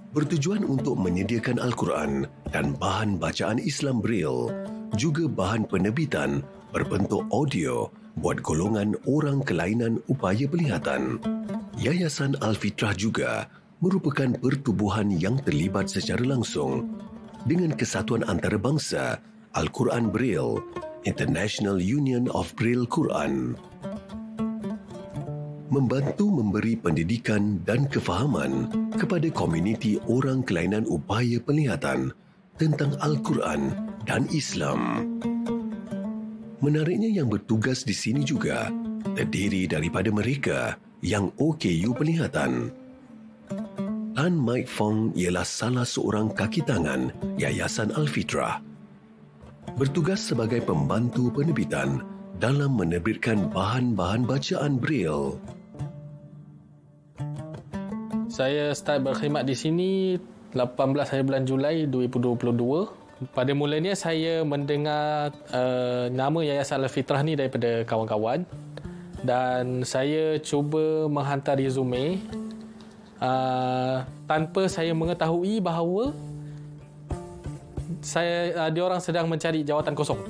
Bertujuan untuk menyediakan Al-Quran dan bahan bacaan Islam Braille, juga bahan penerbitan berbentuk audio buat golongan orang kelainan upaya penglihatan. Yayasan Al-Fitrah juga merupakan pertubuhan yang terlibat secara langsung dengan Kesatuan Antarabangsa Al-Quran Braille, International Union of Braille Quran, membantu memberi pendidikan dan kefahaman kepada komuniti orang kelainan upaya penglihatan tentang Al-Quran dan Islam. Menariknya, yang bertugas di sini juga terdiri daripada mereka yang OKU penglihatan. Tan Mike Fong ialah salah seorang kaki tangan Yayasan Al-Fitrah, bertugas sebagai pembantu penerbitan dalam menerbitkan bahan-bahan bacaan Braille. Saya start berkhidmat di sini 18 hari bulan Julai 2022. Pada mulanya saya mendengar nama Yayasan Al-Fitrah ni daripada kawan-kawan, dan saya cuba menghantar resume tanpa saya mengetahui bahawa diorang sedang mencari jawatan kosong.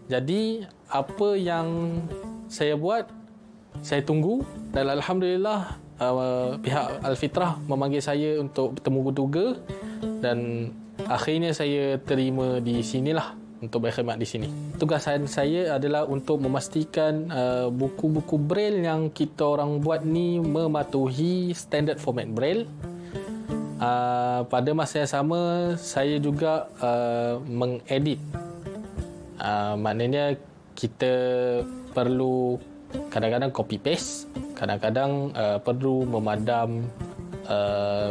Jadi apa yang saya buat, saya tunggu, dan alhamdulillah pihak Al-Fitrah memanggil saya untuk bertemu bertuga, dan akhirnya saya terima di sinilah untuk berkhidmat di sini. Tugasan saya adalah untuk memastikan buku-buku Braille yang kita orang buat ni mematuhi standard format Braille. Pada masa yang sama, saya juga mengedit. Maknanya kita perlu kadang-kadang copy paste, kadang-kadang perlu memadam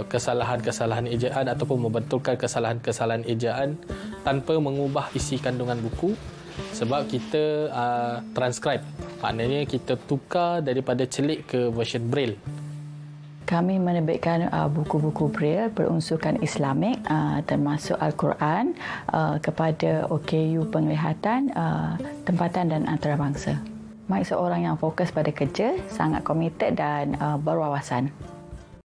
kesalahan-kesalahan ejaan ataupun membetulkan kesalahan-kesalahan ejaan tanpa mengubah isi kandungan buku, sebab kita transcribe, maknanya kita tukar daripada celik ke version Braille. Kami menerbitkan buku-buku Braille berunsurkan Islamik, termasuk Al-Quran, kepada OKU penglihatan, tempatan dan antarabangsa. Mike seorang yang fokus pada kerja, sangat komited dan berwawasan.